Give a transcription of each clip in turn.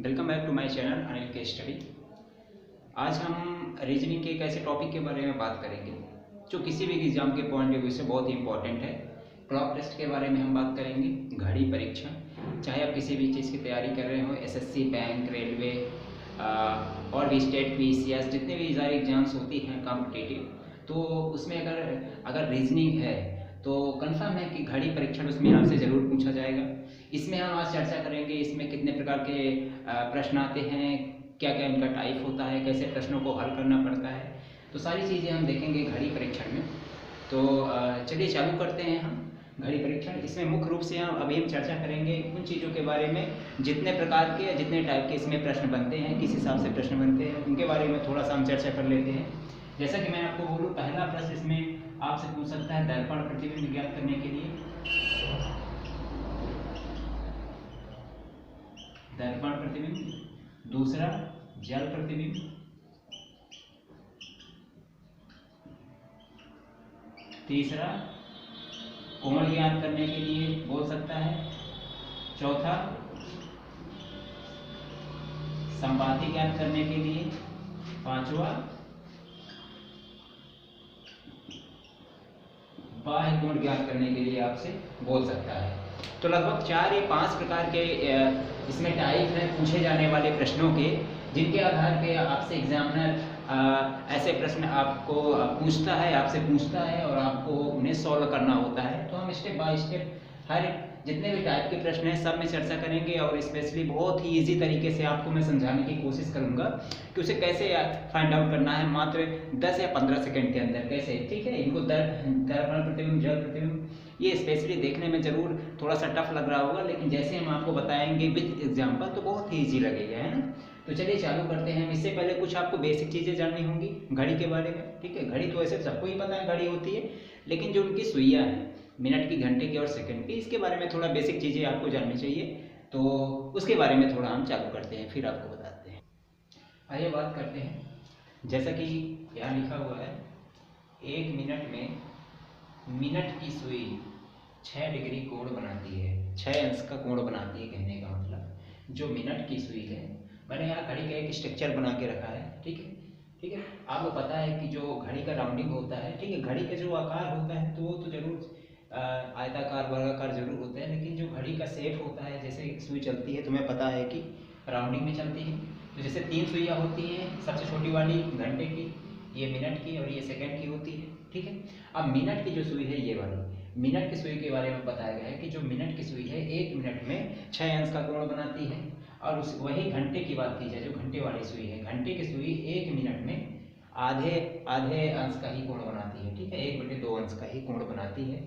Welcome back to my channel Anil K study. आज हम reasoning के एक ऐसे टॉपिक के बारे में बात करेंगे जो किसी भी एग्जाम के पॉइंट ऑफ व्यू से बहुत ही इंपॉर्टेंट है। क्लॉक टेस्ट के बारे में हम बात करेंगे, घड़ी परीक्षा। चाहे आप किसी भी चीज़ की तैयारी कर रहे हो, एसएससी, बैंक, रेलवे और भी स्टेट पीसीएस, जितने भी सारे एग्जाम्स होती हैं कॉम्पिटिटिव, तो उसमें अगर रीजनिंग है तो कंफर्म है कि घड़ी परीक्षण उसमें आपसे ज़रूर पूछा जाएगा। इसमें हम आज चर्चा करेंगे इसमें कितने प्रकार के प्रश्न आते हैं, क्या क्या इनका टाइप होता है, कैसे प्रश्नों को हल करना पड़ता है, तो सारी चीज़ें हम देखेंगे घड़ी परीक्षण में। तो चलिए चालू करते हैं हम घड़ी परीक्षण। इसमें मुख्य रूप से हम चर्चा करेंगे उन चीज़ों के बारे में, जितने प्रकार के, जितने टाइप के इसमें प्रश्न बनते हैं, किस हिसाब से प्रश्न बनते हैं, उनके बारे में थोड़ा सा हम चर्चा कर लेते हैं। जैसा कि मैं आपको बोलूँ, पहला प्रश्न इसमें आपसे पूछ सकता है दर्पण प्रतिबिंब ज्ञात करने के लिए। दर्पण प्रतिबिंब। दूसरा जल प्रतिबिंब। तीसरा कोण ज्ञात करने के लिए बोल सकता है। चौथा संपाति ज्ञात करने के लिए। पांचवा बाह्य कोण ज्ञात करने के लिए आपसे बोल सकता है। तो लगभग 4 या 5 प्रकार के इसमें टाइप हैं पूछे जाने वाले प्रश्नों के, जिनके आधार पे आपसे एग्जामिनर ऐसे प्रश्न आपको आपसे पूछता है और आपको उन्हें सॉल्व करना होता है। तो हम स्टेप बाय स्टेप हर जितने भी टाइप के प्रश्न हैं सब में चर्चा करेंगे, और स्पेशली बहुत ही इजी तरीके से आपको मैं समझाने की कोशिश करूंगा कि उसे कैसे फाइंड आउट करना है मात्र 10 या 15 सेकंड के अंदर कैसे। ठीक है, इनको दर्पण प्रतिबिंब, जल प्रतिबिंब, ये स्पेशली देखने में जरूर थोड़ा सा टफ लग रहा होगा, लेकिन जैसे हम आपको बताएंगे विद एग्जाम्पल तो बहुत ही ईजी लगेगा, है ना। तो चलिए चालू करते हैं। इससे पहले कुछ आपको बेसिक चीज़ें जाननी होंगी घड़ी के बारे में। ठीक है, घड़ी तो ऐसे सबको ही पता है घड़ी होती है, लेकिन जो उनकी सुइयाँ हैं मिनट की, घंटे की और सेकंड की, इसके बारे में थोड़ा बेसिक चीज़ें आपको जाननी चाहिए। तो उसके बारे में थोड़ा हम चालू करते हैं, फिर आपको बताते हैं। आइए बात करते हैं। जैसा कि यहाँ लिखा हुआ है, 1 मिनट में मिनट की सुई 6 डिग्री कोण बनाती है, 6 अंश का कोण बनाती है। कहने का मतलब जो मिनट की सुई है, मैंने यहाँ घड़ी का एक स्ट्रक्चर बना के रखा है। ठीक है, ठीक है, आपको पता है कि जो घड़ी का राउंडिंग होता है, ठीक है, घड़ी का जो आकार होता है तो वो तो जरूर आयताकार वर्गाकार जरूर होता है, लेकिन जो घड़ी का शेप होता है, जैसे सुई चलती है तुम्हें पता है कि राउंडिंग में चलती है। तो जैसे 3 सुइयाँ होती हैं, सबसे छोटी वाली घंटे की, ये मिनट की और ये सेकंड की होती है। ठीक है, अब मिनट की जो सुई है ये वाली, मिनट की सुई के बारे में बताया गया है कि जो मिनट की सुई है 1 मिनट में 6 अंश का कोण बनाती है। और उस वही घंटे की बात की जाए, जो घंटे वाली सुई है, घंटे की सुई 1 मिनट में आधे आधे अंश का ही कोण बनाती है। ठीक है, 1/2 अंश का ही कोण बनाती है।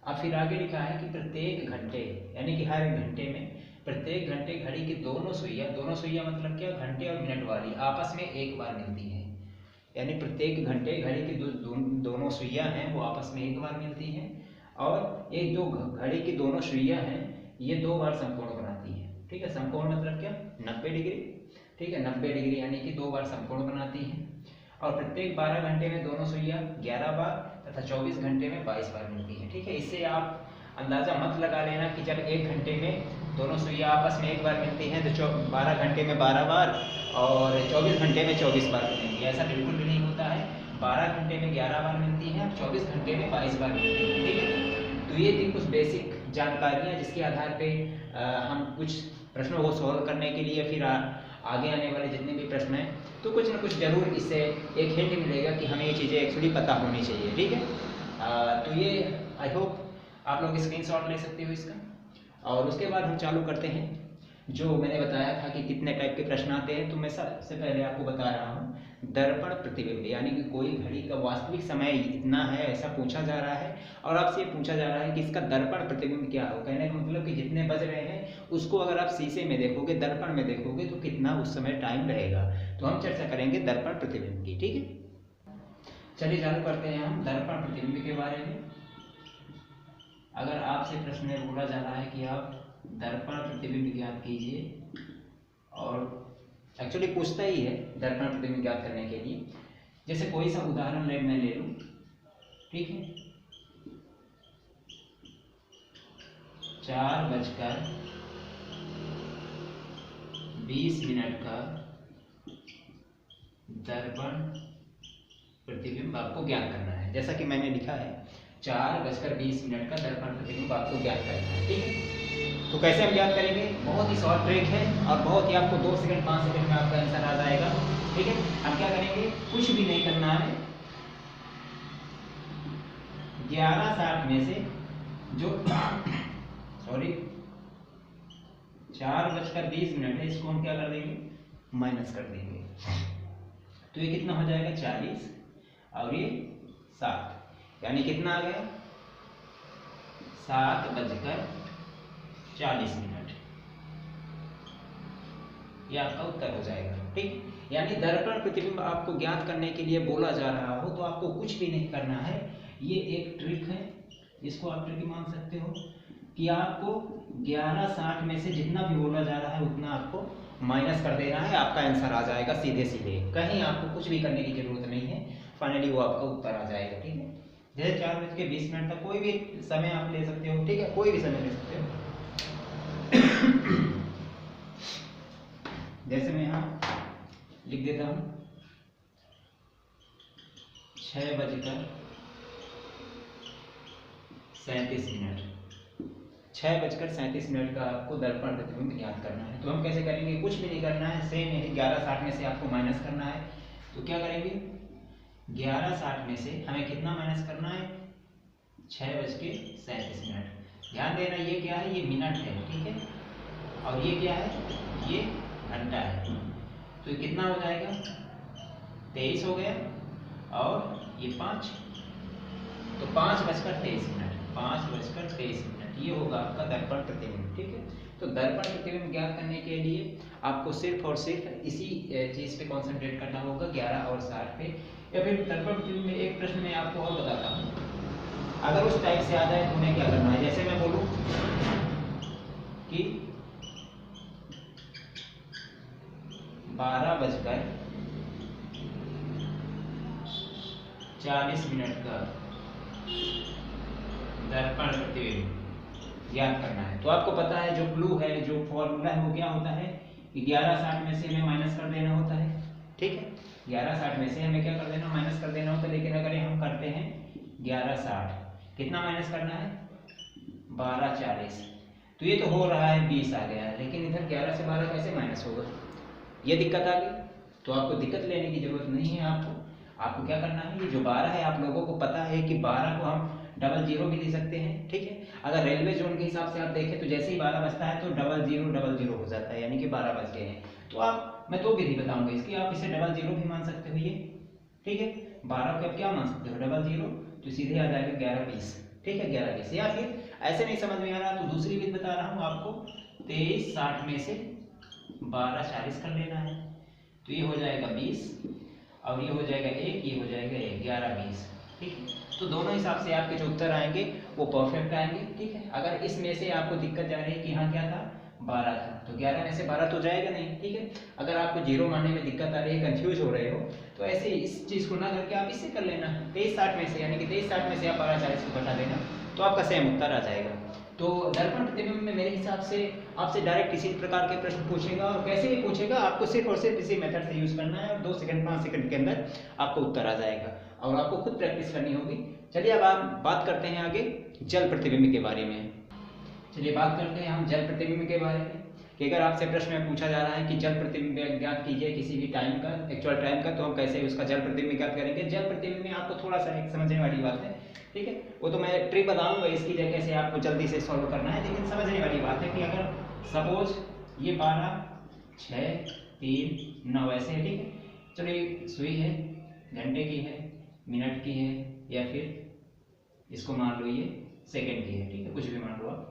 अब फिर आगे लिखा है कि प्रत्येक घंटे, यानी कि हर घंटे में, प्रत्येक घंटे घड़ी की दोनों सुइयां मतलब क्या, घंटे और मिनट वाली आपस में एक बार मिलती हैं। यानी प्रत्येक घंटे घड़ी की दोनों सुइयां हैं वो आपस में एक बार मिलती हैं, और ये जो घड़ी की दोनों सुइयां हैं ये 2 बार समकोण बनाती है। ठीक है, समकोण मतलब क्या, 90 डिग्री। ठीक है, 90 डिग्री यानी कि 2 बार समकोण बनाती है। और प्रत्येक 12 घंटे में दोनों सुइयां 11 बार तथा 24 घंटे में 22 बार मिलती है। ठीक है, इससे आप अंदाजा मत लगा लेना कि जब 1 घंटे में दोनों सुइयां आपस में एक बार मिलती हैं तो 12 घंटे में 12 बार और 24 घंटे में 24 बार मिलेंगी। ऐसा बिल्कुल भी नहीं होता है। 12 घंटे में 11 बार मिलती हैं और 24 घंटे में 22 बार मिलती हैं। ठीक है, तो ये थी कुछ बेसिक जानकारियाँ जिसके आधार पे हम कुछ प्रश्नों को सॉल्व करने के लिए, फिर आगे आने वाले जितने भी प्रश्न हैं तो कुछ ना कुछ जरूर इससे एक हिंट मिलेगा कि हमें ये चीज़ें एक्चुअली पता होनी चाहिए। ठीक है, तो ये आई होप आप लोग स्क्रीनशॉट ले सकते हो इसका। और उसके बाद हम चालू करते हैं। जो मैंने बताया था कि कितने टाइप के प्रश्न आते हैं, तो मैं सबसे पहले आपको बता रहा हूँ दर्पण प्रतिबिंब, यानी कि कोई घड़ी का वास्तविक समय इतना है ऐसा पूछा जा रहा है, और आपसे ये पूछा जा रहा है कि इसका दर्पण प्रतिबिंब क्या हो। कहने का मतलब कि जितने बज रहे हैं उसको अगर आप शीशे में देखोगे, दर्पण में देखोगे, तो कितना उस समय टाइम रहेगा। तो हम चर्चा करेंगे दर्पण प्रतिबिंब की। ठीक है, चलिए चालू करते हैं हम दर्पण प्रतिबिंब के बारे में। अगर आपसे प्रश्न में बोला जा रहा है कि आप दर्पण प्रतिबिंब ज्ञात कीजिए, और एक्चुअली पूछता ही है दर्पण प्रतिबिंब ज्ञात करने के लिए। जैसे कोई सा उदाहरण मैं ले लूं। ठीक है, 4:20 20 मिनट का दर्पण प्रतिबिंब आपको ज्ञात करना है। जैसा कि मैंने लिखा है 4:20 का दर्पण प्रतिबिंब आपको ज्ञात करना है, ठीक है। तो कैसे हम ज्ञात करेंगे? बहुत ही शॉर्ट ट्रिक है और बहुत ही आपको 2 सेकंड 5 सेकंड में आपका आंसर आ जाएगा, ठीक है। हम क्या करेंगे, कुछ भी नहीं करना है। 11:60 में से जो 4:20 है, इसको हम क्या कर देंगे, माइनस कर देंगे। तो ये कितना हो जाएगा, 40 और ये 7, यानी कितना आ गया, 7:40। ये आपका उत्तर हो जाएगा, ठीक। यानी दर्पण प्रतिबिंब आपको ज्ञात करने के लिए बोला जा रहा हो तो आपको कुछ भी नहीं करना है। ये एक ट्रिक है, इसको आप ट्रिक मान सकते हो कि आपको 11:60 में से जितना भी बोला जा रहा है उतना आपको माइनस कर देना है, आपका आंसर आ जाएगा सीधे सीधे। कहीं आपको कुछ भी करने की जरूरत नहीं है, फाइनली वो आपका उत्तर आ जाएगा, ठीक है। जैसे 4:20 तक कोई भी समय आप ले सकते हो, ठीक है, कोई भी समय ले सकते हो। जैसे मैं यहाँ लिख देता हूँ 6:37 का आपको दर्पण प्रतिबिंब ज्ञात करना है। तो हम कैसे करेंगे, कुछ भी नहीं करना है, सेम है। 11:60 में से आपको माइनस करना है। तो क्या करेंगे, 11:60 में से हमें कितना माइनस करना है, 6:37। ध्यान देना ये क्या है, ये मिनट है, ठीक है, और ये क्या है, ये घंटा है। तो ये कितना हो जाएगा, 23 हो गया और ये 5, तो 5:23, 5:23 ये होगा आपका दर्पण प्रतिबिंब, ठीक है। तो दर्पण प्रतिबिंब ज्ञात करने के लिए आपको सिर्फ और सिर्फ इसी चीज पे कंसंट्रेट करना होगा, 11 और 60 पे। या फिर दर्पण प्रतिबिंब में एक प्रश्न मैं आपको और बताता हूँ, अगर उस टाइप से आ जाए तो उन्हें क्या करना है। जैसे मैं बोलूँ कि 12:40 का दर्पण प्रतिबिंब ज्ञात करना है। तो आपको पता है जो क्लू है, जो फॉर्मूला है वो क्या होता है कि 11:60 में से हमें माइनस कर देना होता है, ठीक है। 11:60 में से हमें क्या कर देना, माइनस कर देना होता है। लेकिन अगर हम करते हैं 11:60, कितना माइनस करना है, 12:40, तो ये तो हो रहा है 20 आ गया है। लेकिन इधर 11 से 12 कैसे माइनस होगा, ये दिक्कत आ गई। तो आपको दिक्कत लेने की जरूरत नहीं है। आपको क्या करना है, ये जो 12 है, आप लोगों को पता है कि 12 को हम 00 भी ले सकते हैं, ठीक है। अगर रेलवे जोन के हिसाब से आप देखें तो जैसे ही 12 बजता है तो 0000 हो जाता है, यानी कि 12 बज गए हैं। तो मैं दो विधि बताऊंगा इसकी, आप इसे 00 भी मान सकते हो, ये ठीक है। 12 को आप क्या मान सकते हो, 00, तो सीधे आ जाएगा 11:20, ठीक है, 11:20। या फिर ऐसे नहीं समझ में आ रहा तो दूसरी विधि बता रहा हूँ आपको, 23:60 में से 12:40 कर लेना है। तो ये हो जाएगा 20 और ये हो जाएगा 1, ये हो जाएगा 1, 11:20, ठीक है। तो दोनों हिसाब से आपके जो उत्तर आएंगे वो परफेक्ट आएंगे, ठीक है। अगर इसमें से आपको दिक्कत जा रही है कि हाँ क्या था, 12 था, तो 11 में से 12 तो जाएगा नहीं, ठीक है। अगर आपको 0 मानने में दिक्कत आ रही है, कंफ्यूज हो रहे हो, तो ऐसे इस चीज़ को ना करके आप इससे कर लेना, 23:60 में से, यानी कि 23:60 में से आप 12:40 को घटा देना, तो आपका सेम उत्तर आ जाएगा। तो दर्पण प्रतिबिंब में मेरे हिसाब से आपसे डायरेक्ट इसी प्रकार के प्रश्न पूछेगा, और कैसे भी पूछेगा आपको सिर्फ और सिर्फ इसी मेथड से यूज करना है, और 2 सेकंड 5 सेकंड के अंदर आपको उत्तर आ जाएगा, और आपको खुद प्रैक्टिस करनी होगी। चलिए अब आप बात करते हैं आगे जल प्रतिबिंब के बारे में। चलिए बात करते हैं हम जल प्रतिबिंब के बारे में, कि अगर आपसे प्रश्न में पूछा जा रहा है कि जल प्रतिबिंब ज्ञात कीजिए किसी भी टाइम का, एक्चुअल टाइम का, तो हम कैसे उसका जल प्रतिबिंब ज्ञात करेंगे। जल प्रतिबिंब में आपको थोड़ा सा एक समझने वाली बात है, ठीक है, वो तो मैं ट्रिक बताऊंगा इसकी जगह से आपको जल्दी से सॉल्व करना है, लेकिन समझने वाली बात है कि अगर सपोज ये 12, 6, 3, 9 ऐसे है, ठीक है। चलिए सुई है, घंटे की है, मिनट की है, या फिर इसको मान लो ये सेकंड की है, ठीक है, कुछ भी मान लो आप।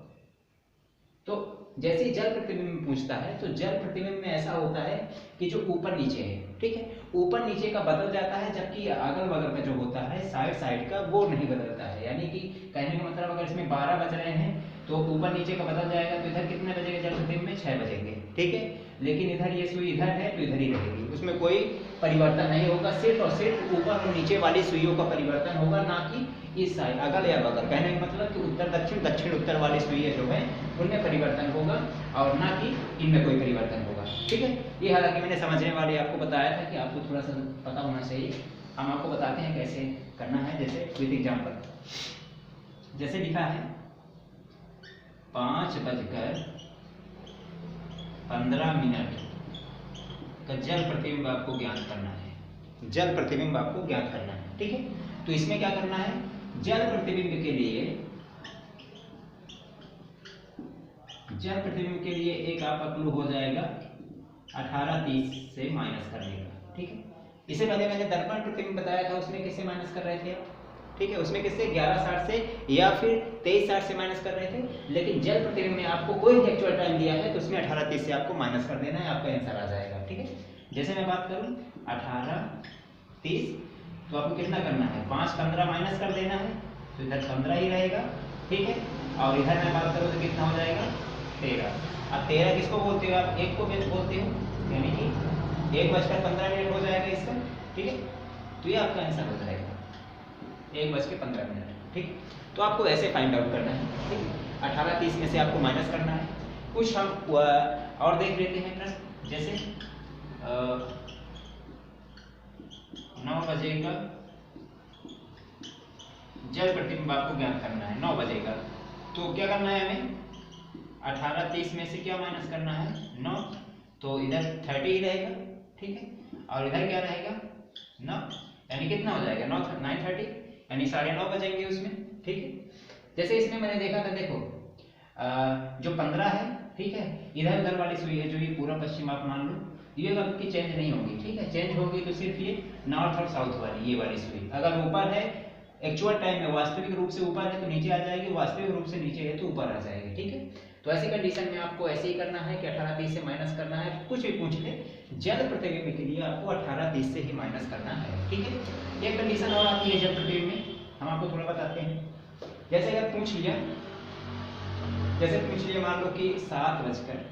तो जैसे ही जल प्रतिबिंब पूछता है तो जल प्रतिबिंब में ऐसा होता है कि जो ऊपर नीचे है, ठीक है, ऊपर नीचे का बदल जाता है, जबकि अगल बगल का जो होता है साइड का वो नहीं बदलता है। यानी कि कहने का मतलब अगर इसमें 12 बज रहे हैं तो ऊपर नीचे का बदल जाएगा, तो इधर कितने बजेंगे जल प्रतिबिंब में, 6 बजेंगे, ठीक है। लेकिन इधर ये सुई इधर है तो इधर ही रहेगी, उसमें कोई परिवर्तन नहीं होगा, सिर्फ और सिर्फ ऊपर और नीचे वाली सुइयों का परिवर्तन होगा, ना कि इस साइड अगल या बगल। कहने का मतलब कि उत्तर दक्षिण, दक्षिण उत्तर वाली सुइयां जो है उनमें परिवर्तन होगा, और ना कि इनमें कोई परिवर्तन होगा। ठीक है। ये हालांकि मैंने समझने वाले आपको बताया था कि आपको थोड़ा सा पता होना चाहिए। हम आपको बताते हैं कैसे करना है। जैसे विद एग्जाम्पल, जैसे लिखा है 5:15 का जल प्रतिबिंब आपको ज्ञात करना है। जल प्रतिबिंब आपको ज्ञात करना है, ठीक है। तो इसमें क्या करना है, जल प्रतिबिंब के लिए एक आपका क्लू हो जाएगा 18:30 से माइनस करने का, ठीक है। इससे पहले मैंने दर्पण प्रतिबिंब बताया था, उसमें किससे माइनस कर रहे थे आप, ठीक है। उसमें किससे 11:60 से या फिर 23:60 से माइनस कर रहे थे। लेकिन जल प्रतिबिंब में आपको कोई भी एक्चुअल टाइम दिया है तो उसमें 18:30 से आपको माइनस कर देना है, आपका आंसर आ जाएगा, ठीक है। जैसे मैं बात करूं 18:30 तो आपको कितना करना है, 5:15 माइनस कर देना है तो इधर 15 ही रहेगा, ठीक है। और इधर मैं बात करूं तो कितना हो जाएगा 13। अब 13 किसको बोलते हो आप, 1 को बोलते हो, यानी कि 1:15 हो जाएगा इसका, ठीक है। तो ये आपका आंसर हो जाएगा 1:15, ठीक। तो आपको ऐसे फाइंड आउट करना है, ठीक। 18:30 में से आपको माइनस करना है। कुछ हम और देख लेते हैं प्रश्न, जैसे 9 बजे का जल प्रतिबिंब आपको ज्ञात करना है, 9 बजे का। तो क्या करना है हमें, 18:30 में से क्या माइनस करना है 9, तो इधर 30 ही रहेगा, ठीक है। और इधर क्या रहेगा 9, यानी कितना हो जाएगा 9:30, यानी 9:30 बजेंगे उसमें, ठीक है। जैसे इसमें मैंने देखा था, देखो जो 15 है, ठीक है, इधर उधर वाली सुई है, जो ये पूरा पश्चिम आप मान लो, ये कभी चेंज नहीं होगी, ठीक है। चेंज होगी तो सिर्फ ये नॉर्थ और साउथ वाली, ये वाली सुई। अगर ऊपर है एक्चुअल टाइम में, वास्तविक रूप से ऊपर है तो नीचे आ जाएगी, वास्तविक रूप से नीचे है तो ऊपर आ जाएगी, ठीक है। तो ऐसी कंडीशन में आपको ऐसे ही करना है कि 18:30 से माइनस करना है। कुछ भी पूछ ले, जल प्रतिबिंब के लिए आपको 18:30 से ही माइनस करना है, ठीक है। एक कंडीशन और आती है जल प्रतिबिंब में, हम आपको थोड़ा बताते हैं। जैसे अगर पूछ लिया मान लो कि 7:40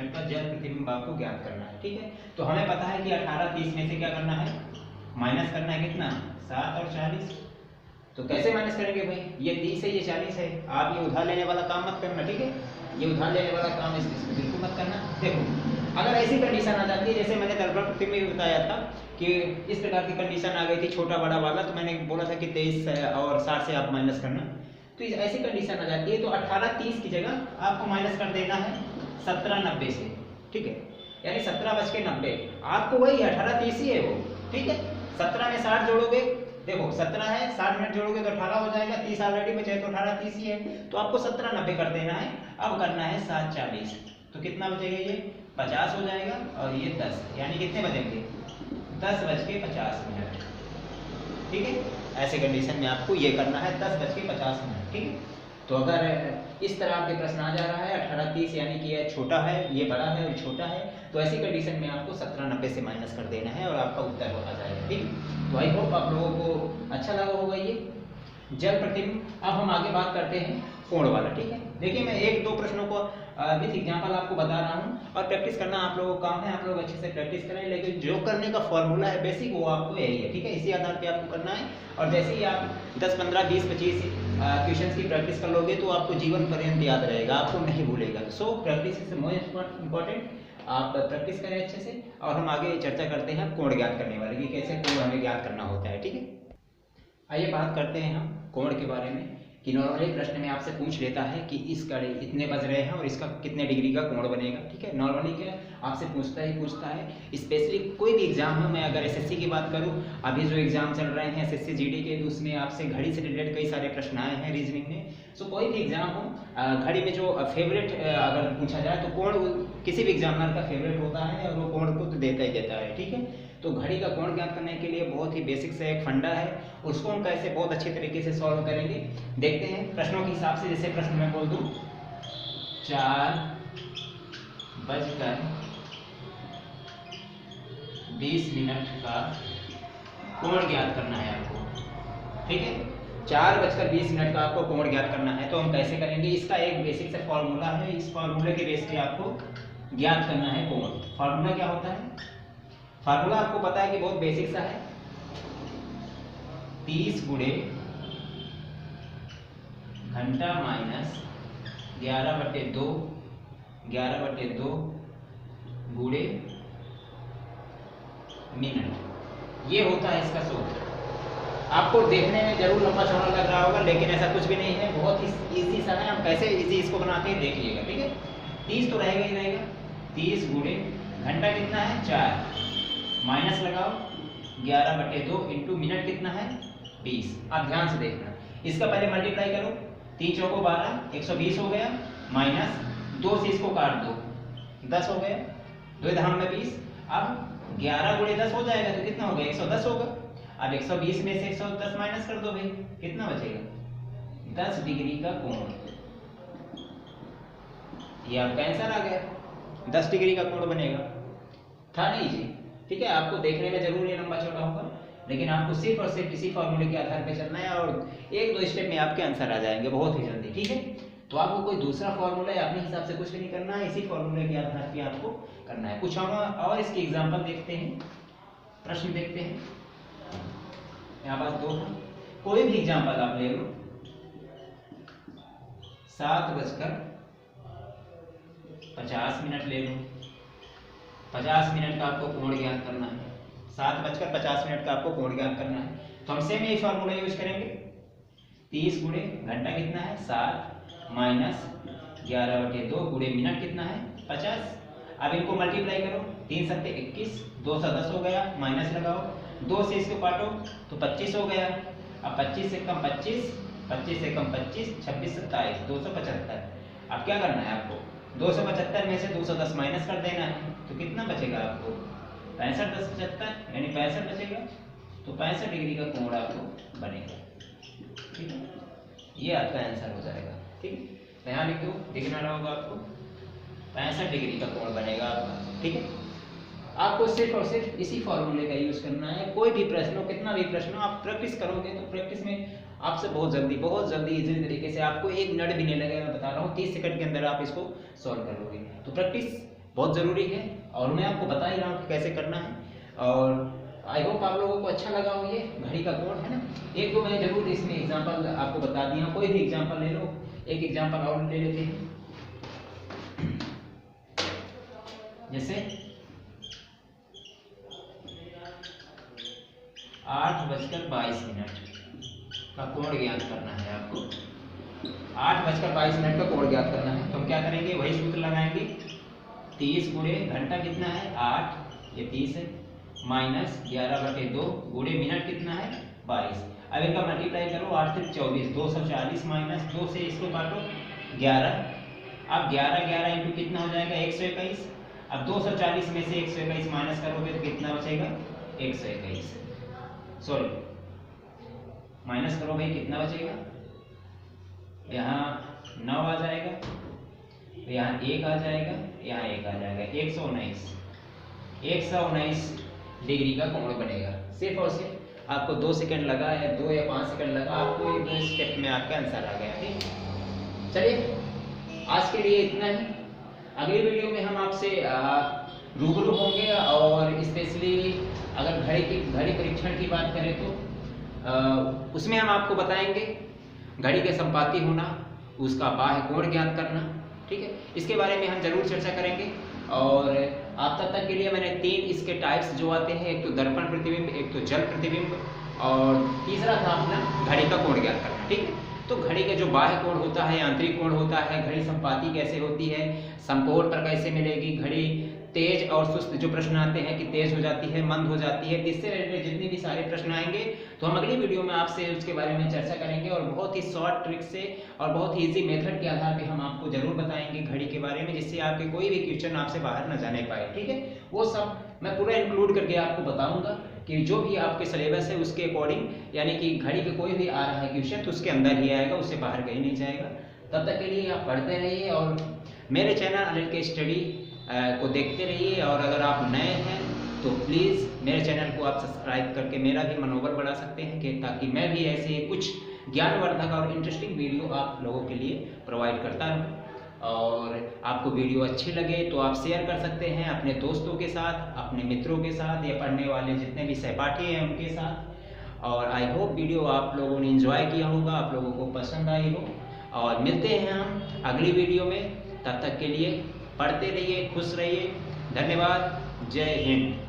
का जल प्रतिबिंब आपको ज्ञात करना है, ठीक है। तो हमें पता है कि 18:30 में से क्या करना है, माइनस करना है कितना 7 और 40। तो कैसे माइनस करेंगे भाई, ये 30 है ये 40 है, आप ये उधार लेने वाला काम मत करना, ठीक है। ये उधार लेने वाला काम इसमें बिल्कुल मत करना। देखो अगर ऐसी कंडीशन आ जाती है, जैसे मैंने दर्पण प्रतिबिंब में बताया था कि इस प्रकार की कंडीशन आ गई थी छोटा बड़ा वाला, तो मैंने बोला था कि 23 और 60 से आप माइनस करना। तो ऐसी कंडीशन आ जाती है तो 18:30 की जगह आपको माइनस कर देना है 17:90 से, ठीक है। यानी 17:90, आपको वही 18:30 ही है वो, ठीक है। 17 में 60 जोड़ोगे, देखो 17 है 60 मिनट जोड़ोगे तो 18 हो जाएगा, 30 ऑलरेडी बचे तो 18:30 ही है, तो आपको 17:90 कर देना है। अब करना है 7:40, तो कितना बचेगा, ये 50 हो जाएगा और ये 10, यानी कितने बचेंगे 10:50, ठीक है। ऐसे कंडीशन में आपको ये करना है 10:50, ठीक है। तो अगर इस तरह आपके प्रश्न आ जा रहा है 18:30 यानी कि ये छोटा है ये बड़ा है और छोटा है, तो ऐसी कंडीशन में आपको 17:90 से माइनस कर देना है और आपका उत्तर आ जाएगा, ठीक। तो आई होप आप लोगों को अच्छा लगा होगा ये जल प्रतिबिंब। अब हम आगे बात करते हैं कोण वाला, ठीक है। देखिए मैं 1-2 प्रश्नों को विथ एग्जाम्पल आपको बता रहा हूँ और प्रैक्टिस करना आप लोगों का काम है, आप लोग अच्छे से प्रैक्टिस करें। लेकिन जो करने का फॉर्मूला है बेसिक वो आपको यही है, ठीक है। इसी आधार पे आपको करना है और जैसे ही आप 10, 15, 20, 25 क्वेश्चंस की प्रैक्टिस कर लोगे तो आपको जीवन पर्यंत याद रहेगा, आपको नहीं भूलेगा। So practice is most important, आप प्रैक्टिस करें अच्छे से। और हम आगे चर्चा करते हैं कोण ज्ञात करने वाले की, कैसे कोण हमें ज्ञात करना होता है, ठीक है। आइए बात करते हैं हम कोण के बारे में कि नॉर्मली प्रश्न में आपसे पूछ लेता है कि इस कड़े इतने बज रहे हैं और इसका कितने डिग्री का कोण बनेगा, ठीक है। नॉर्मली क्या आपसे पूछता है। स्पेशली कोई भी एग्जाम में, मैं अगर एसएससी की बात करूं, अभी जो एग्जाम चल रहे हैं एसएससी जीडी के, तो उसमें आपसे घड़ी से रिलेटेड कई सारे प्रश्न आए हैं रीजनिंग में। सो कोई भी एग्जाम हो, घड़ी में जो फेवरेट अगर पूछा जाए तो कोण किसी भी एग्जामिनर का फेवरेट होता है और वो कोण को तो देता ही देता है, ठीक है। तो घड़ी का कोण ज्ञात करने के लिए बहुत ही बेसिक से एक फंडा है, उसको हम कैसे बहुत अच्छे तरीके से सॉल्व करेंगे देखते हैं प्रश्नों के हिसाब से। जैसे प्रश्न मैं बोल दूं 4:20 का कोण ज्ञात करना है आपको, ठीक है। 4:20 का आपको कोण ज्ञात करना है, तो हम कैसे करेंगे, इसका एक बेसिक से फॉर्मूला है, इस फॉर्मूले के बेस पे आपको ज्ञात करना है कोण। फॉर्मूला क्या होता है, फार्मूला आपको पता है कि बहुत बेसिक सा है, 30 × घंटा माइनस 11/2 गुणे मिनट। ये होता है इसका सूत्र। आपको देखने में जरूर लंबा चौड़ा लग रहा होगा, लेकिन ऐसा कुछ भी नहीं है, बहुत ही इजी सा है। हम कैसे इजी इसको बनाते हैं देखिएगा, ठीक है। 30 तो रहेगा ही रहेगा, 30 गुणे घंटा कितना है 4, माइनस लगाओ 11/2 इंटू मिनट कितना है 20। आप ध्यान से देखना, इसका पहले मल्टीप्लाई करो, 3 चौको 12, 120 हो गया, माइनस 2 से इसको काट दो, 10 हो गया, 2 दशमलव में 20। अब 11 गुणे 10 हो जाएगा तो कितना होगा 110 होगा। अब 120 में से 110 माइनस कर दो भाई, कितना बचेगा 10 डिग्री का कोण। ये आपका आंसर आ गया, 10 डिग्री का कोण बनेगा। था नहीं जी, ठीक है। आपको देखने में जरूर ये लंबा चौड़ा होगा, लेकिन आपको सिर्फ और सिर्फ इसी फॉर्मूले के आधार पे चलना है और 1-2 स्टेप में आपके आंसर आ जाएंगे बहुत ही जल्दी, ठीक है। तो आपको कोई दूसरा फॉर्मूला या अपने हिसाब से कुछ भी नहीं करना है, इसी फॉर्मूले के आधार पे आपको करना है। कुछ हम और इसके एग्जांपल देखते हैं, प्रश्न देखते हैं। यहाँ पास 2 कोई भी एग्जांपल आप ले लो। 7:50 ले लो, 50 मिनट का आपको कोण ज्ञात करना है। 7:50 का आपको कोण ज्ञात करना है, तो हम सेम यही फॉर्मूला यूज करेंगे। 30 गुणे घंटा कितना है 7 माइनस 11/2 गुणे मिनट कितना है 50। अब इनको मल्टीप्लाई करो, 3 सत्ते 21, 210 हो गया, माइनस लगाओ, 2 से इसको काटो तो 25 हो गया। अब 25 से कम 25, 25 से कम 25, 26 27, 275। अब क्या करना है आपको, 275 में से 210 माइनस कर देना है, तो कितना बचेगा आपको 65 + 75 यानी 65 बचेगा। तो 65 डिग्री का कोण आपको बनेगा, ठीक है। ये आपका आंसर हो जाएगा, ठीक है। यहाँ लिख दो, दिखना रहा होगा आपको, 65 डिग्री का कोण बनेगा आपका, ठीक है। आपको सिर्फ और सिर्फ इसी फॉर्मूले का यूज करना है। कोई भी प्रश्न हो, कितना भी प्रश्न हो, आप प्रैक्टिस करोगे तो प्रैक्टिस में आपसे बहुत जल्दी इजी तरीके से, आपको 1 मिनट भी नहीं लगेगा। मैं बता रहा हूँ 30 सेकंड के अंदर आप इसको सॉल्व करोगे। तो प्रैक्टिस बहुत ज़रूरी है और मैं आपको बता ही रहा हूँ कैसे करना है। और आई होप आप लोगों को अच्छा लगा हो ये घड़ी का कोण, है ना। 1-2 मैंने जरूर इसमें एग्जाम्पल आपको बता दिया, कोई भी एग्जाम्पल ले लो। एक एग्जाम्पल और ले लेते हैं, जैसे 8:22 का कोण ज्ञात करना है आपको। 8:22 का कोण ज्ञात करना है, तो हम क्या करेंगे, वही सूत्र लगाएंगे। 30 गुणे घंटा कितना है 8, ये 30 है, माइनस 11/2 गुणे मिनट कितना है 22। अब इनका मल्टीप्लाई करो, 8 से 24, 240 माइनस 2 से इसको काटो 11। अब 11 इंटू कितना हो जाएगा 121। अब 240 में से 121 माइनस करोगे तो कितना बचेगा 121। सॉरी माइनस करो भाई, कितना बचेगा, यहाँ 9 आ जाएगा, यहाँ 1 आ जाएगा, यहाँ 1 आ जाएगा, 119 डिग्री का कोण बनेगा। सिर्फ और सिर्फ आपको 2 सेकंड लगा या 2 या 5 सेकंड लगा, आपको 1 स्टेप में आपका आंसर आ गया, ठीक। चलिए आज के लिए इतना ही। अगली वीडियो में हम आपसे रूबरू होंगे और स्पेशली अगर घड़ी परीक्षण की बात करें तो उसमें हम आपको बताएंगे घड़ी के संपाती होना, उसका बाह्य कोण ज्ञात करना, ठीक है। इसके बारे में हम जरूर चर्चा करेंगे। और आप तब तक के लिए मैंने 3 इसके टाइप्स जो आते हैं, एक तो दर्पण प्रतिबिंब, एक तो जल प्रतिबिंब और तीसरा था अपना घड़ी का कोण ज्ञात करना, ठीक है। तो घड़ी का जो बाह्य कोण होता है, आंतरिक कोण होता है, घड़ी संपाती कैसे होती है, समकोण पर कैसे मिलेगी, घड़ी तेज और सुस्त जो प्रश्न आते हैं कि तेज हो जाती है, मंद हो जाती है, इससे रिलेटेड जितने भी सारे प्रश्न आएंगे तो हम अगली वीडियो में आपसे उसके बारे में चर्चा करेंगे और बहुत ही शॉर्ट ट्रिक से और बहुत ही इजी मेथड के आधार पे हम आपको जरूर बताएंगे घड़ी के बारे में, जिससे आपके कोई भी क्वेश्चन आपसे बाहर न जाने पाए, ठीक है। वो सब मैं पूरा इंक्लूड करके आपको बताऊंगा कि जो भी आपके सिलेबस है उसके अकॉर्डिंग, यानी कि घड़ी के कोई भी आ रहा है क्वेश्चन तो उसके अंदर ही आएगा, उससे बाहर कहीं नहीं जाएगा। तब तक के लिए आप पढ़ते रहिए और मेरे चैनल अनिल के स्टडी को देखते रहिए। और अगर आप नए हैं तो प्लीज़ मेरे चैनल को आप सब्सक्राइब करके मेरा भी मनोबल बढ़ा सकते हैं कि ताकि मैं भी ऐसे कुछ ज्ञानवर्धक और इंटरेस्टिंग वीडियो आप लोगों के लिए प्रोवाइड करता रहूँ। और आपको वीडियो अच्छी लगे तो आप शेयर कर सकते हैं अपने दोस्तों के साथ, अपने मित्रों के साथ या पढ़ने वाले जितने भी सहपाठी हैं उनके साथ। और आई होप वीडियो आप लोगों ने एंजॉय किया होगा, आप लोगों को पसंद आई हो। और मिलते हैं हम अगली वीडियो में, तब तक के लिए पढ़ते रहिए, खुश रहिए। धन्यवाद। जय हिंद।